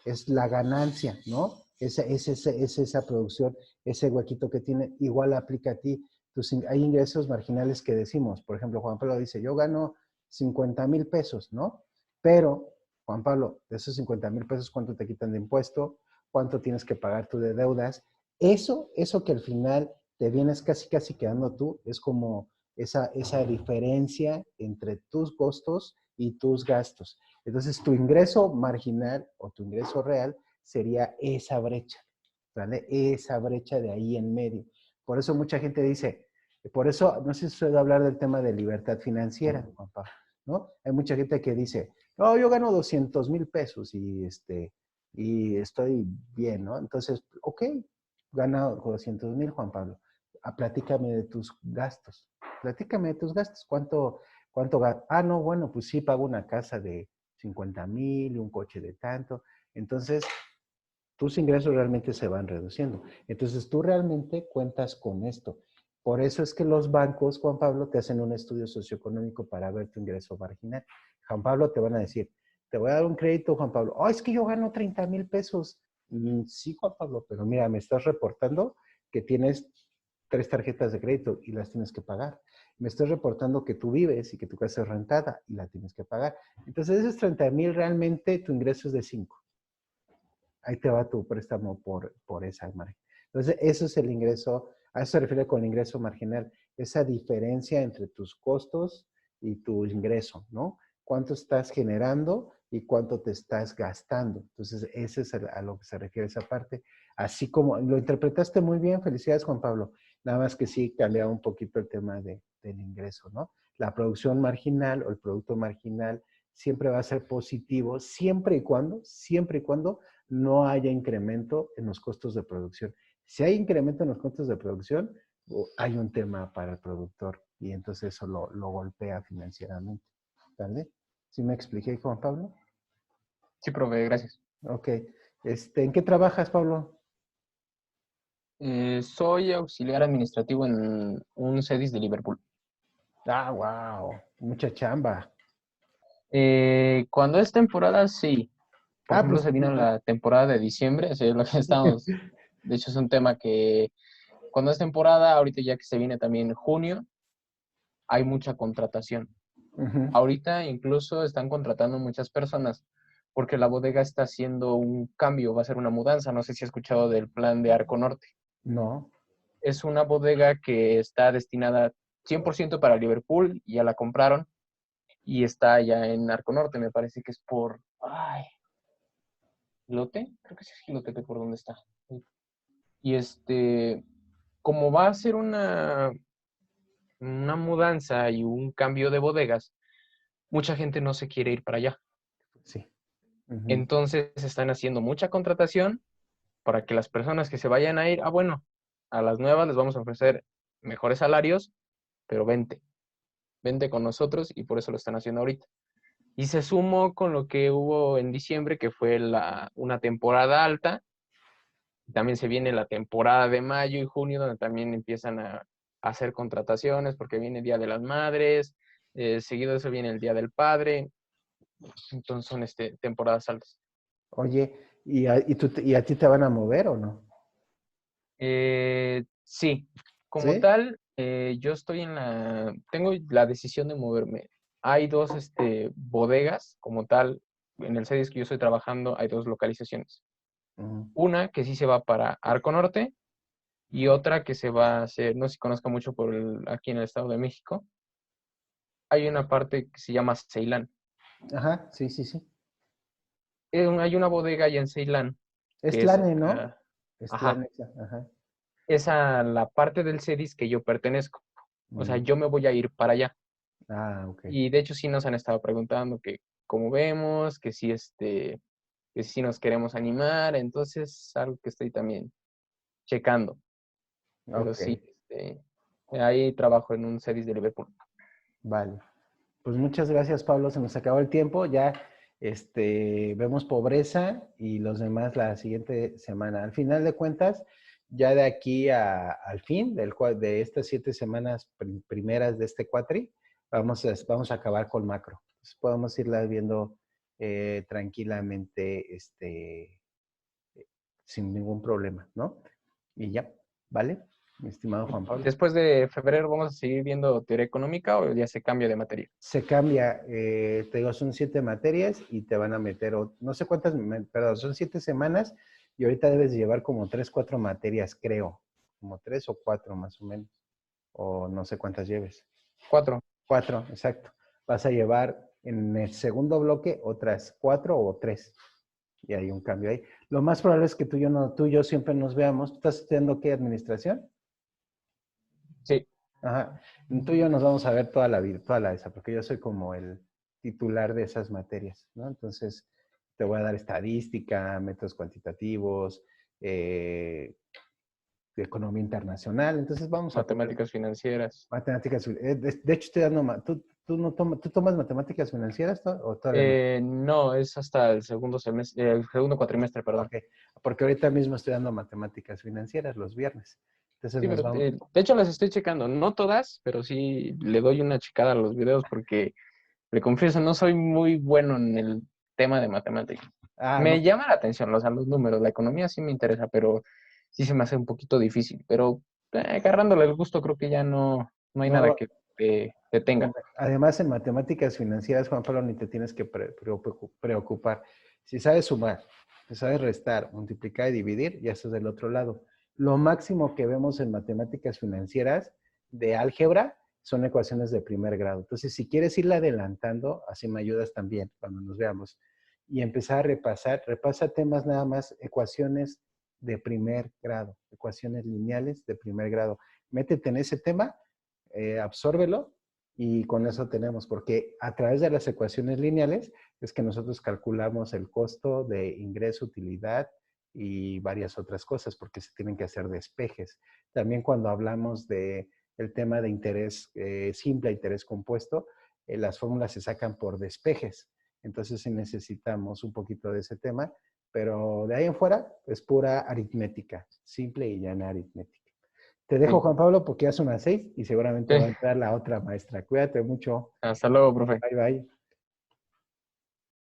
es la ganancia, ¿no? Es esa producción, ese huequito que tiene, igual aplica a ti. Hay ingresos marginales que decimos, por ejemplo, Juan Pablo dice, yo gano 50,000 pesos, ¿no? Pero, Juan Pablo, de esos 50,000 pesos, ¿cuánto te quitan de impuesto? ¿Cuánto tienes que pagar tú de deudas? Eso que al final te vienes casi quedando tú, es como esa diferencia entre tus costos y tus gastos. Entonces, tu ingreso marginal o tu ingreso real sería esa brecha, ¿vale? Esa brecha de ahí en medio. Por eso mucha gente dice, por eso, no sé si suelo hablar del tema de libertad financiera, Juan Pablo, ¿no? Hay mucha gente que dice, no, yo gano 200,000 pesos y estoy bien, ¿no? Entonces, ok, gana 200,000, Juan Pablo. Platícame de tus gastos. Platícame de tus gastos. ¿Cuánto gastas? Ah, no, bueno, pues sí, pago una casa de 50,000, un coche de tanto. Entonces, tus ingresos realmente se van reduciendo. Entonces, tú realmente cuentas con esto. Por eso es que los bancos, Juan Pablo, te hacen un estudio socioeconómico para ver tu ingreso marginal. Juan Pablo, te van a decir, te voy a dar un crédito, Juan Pablo. Oh, es que yo gano 30,000 pesos. Sí, Juan Pablo, pero mira, me estás reportando que tienes 3 tarjetas de crédito y las tienes que pagar. Me estás reportando que tú vives y que tu casa es rentada y la tienes que pagar. Entonces, esos 30,000 realmente tu ingreso es de 5. Ahí te va tu préstamo por esa margen. Entonces, eso es el ingreso, a eso se refiere con el ingreso marginal, esa diferencia entre tus costos y tu ingreso, ¿no? Cuánto estás generando y cuánto te estás gastando. Entonces, ese es a lo que se refiere esa parte. Así como lo interpretaste muy bien, felicidades, Juan Pablo. Nada más que sí cambia un poquito el tema del ingreso, ¿no? La producción marginal o el producto marginal siempre va a ser positivo siempre y cuando no haya incremento en los costos de producción. Si hay incremento en los costos de producción, hay un tema para el productor y entonces eso lo golpea financieramente. ¿Vale? ¿Sí me expliqué, Juan Pablo? Sí, profe, gracias. Ok. ¿En qué trabajas, Pablo? Soy auxiliar administrativo en un CEDIS de Liverpool. Ah, wow. Mucha chamba. Cuando es temporada, sí. Por Ah, ejemplo, pues, se vino la temporada de diciembre, así es lo que estamos. De hecho, es un tema que cuando es temporada, ahorita ya que se viene también junio, hay mucha contratación. ujú. Ahorita incluso están contratando muchas personas porque la bodega está haciendo un cambio, va a ser una mudanza. No sé si has escuchado del plan de Arco Norte. No. Es una bodega que está destinada 100% para Liverpool, ya la compraron y está allá en Arco Norte, me parece que es por, ay, Gilote, creo que sí es Gilote, por dónde está. Y como va a ser una mudanza y un cambio de bodegas, mucha gente no se quiere ir para allá. Sí. Ujú. Entonces están haciendo mucha contratación para que las personas que se vayan a ir, bueno, a las nuevas les vamos a ofrecer mejores salarios, pero vente con nosotros y por eso lo están haciendo ahorita. Y se sumó con lo que hubo en diciembre, que fue una temporada alta. También se viene la temporada de mayo y junio, donde también empiezan a hacer contrataciones, porque viene el Día de las Madres, seguido de eso viene el Día del Padre, entonces son temporadas altas. Oye, ¿Y a ti te van a mover o no? Sí, como ¿Sí? tal, yo estoy tengo la decisión de moverme. Hay dos bodegas, como tal, en el CEDIS que yo estoy trabajando, hay dos localizaciones. Ujú. Una que sí se va para Arco Norte y otra que se va a hacer, no sé si conozca mucho aquí en el Estado de México, hay una parte que se llama Ceilán. Ajá, sí, sí, sí. Hay una bodega allá en Ceilán Es que es, Tlane, ¿no? Es ajá, Tlane, ajá. es a la parte del CEDIS que yo pertenezco. O sea, Mm. yo me voy a ir para allá. Ah, ok. Y de hecho sí nos han estado preguntando que cómo vemos, que si nos queremos animar, entonces algo que estoy también checando. Pero Ok, sí, ahí trabajo en un CEDIS de Liverpool. vale. Pues muchas gracias, Pablo. Se nos acabó el tiempo. Ya vemos pobreza y los demás la siguiente semana. Al final de cuentas, ya de aquí al fin de estas 7 semanas primeras de este cuatri, vamos a acabar con macro. Entonces, podemos irlas viendo tranquilamente, sin ningún problema, ¿no? Y ya, ¿vale? Mi estimado Juan Pablo. Después de febrero vamos a seguir viendo teoría económica o ya se cambia de materia. Se cambia, te digo, son 7 materias y te van a meter, no sé cuántas, perdón, son 7 semanas y ahorita debes llevar como 3, 4 materias, creo, como 3 o 4 más o menos, o no sé cuántas lleves. 4. 4, exacto. Vas a llevar en el segundo bloque otras 4 o 3 y hay un cambio ahí. Lo más probable es que tú y yo siempre nos veamos. ¿Tú estás estudiando qué? ¿Administración? Sí. Ajá. Tú y yo nos vamos a ver toda la vida, toda la esa, porque yo soy como el titular de esas materias, ¿no? Entonces, te voy a dar estadística, métodos cuantitativos, eh, economía internacional. Entonces, vamos a poder Matemáticas financieras. matemáticas. De hecho, estoy dando, tú no tomas, ¿tú tomas matemáticas financieras o todavía no? No, es hasta el segundo semestre, el segundo cuatrimestre, perdón. Ok, porque ahorita mismo estoy dando matemáticas financieras los viernes. Entonces, Sí, nos pero vamos. de hecho las estoy checando, no todas, pero sí le doy una checada a los videos porque, le confieso, no soy muy bueno en el tema de matemáticas. Ah, Me no. llama la atención, o sea, los números, la economía sí me interesa, pero sí se me hace un poquito difícil. Pero agarrándole el gusto, creo que ya no hay nada No, que te detenga. además, en matemáticas financieras, Juan Pablo, ni te tienes que preocupar. Si sabes sumar, si sabes restar, multiplicar y dividir, ya estás del otro lado. Lo máximo que vemos en matemáticas financieras de álgebra son ecuaciones de primer grado. Entonces, si quieres irla adelantando, así me ayudas también cuando nos veamos. Y empezar a repasa temas nada más, ecuaciones de primer grado, ecuaciones lineales de primer grado. Métete en ese tema, absórbelo y con eso tenemos, porque a través de las ecuaciones lineales es que nosotros calculamos el costo de ingreso, utilidad y varias otras cosas, porque se tienen que hacer despejes. También cuando hablamos de el tema de interés simple, interés compuesto, las fórmulas se sacan por despejes. Entonces sí necesitamos un poquito de ese tema, pero de ahí en fuera es pura aritmética, simple y llana aritmética. Te dejo, Sí, Juan Pablo, porque ya son las 6 y seguramente va a sí. entrar la otra maestra. Cuídate mucho. Hasta luego, profe. Bye, bye.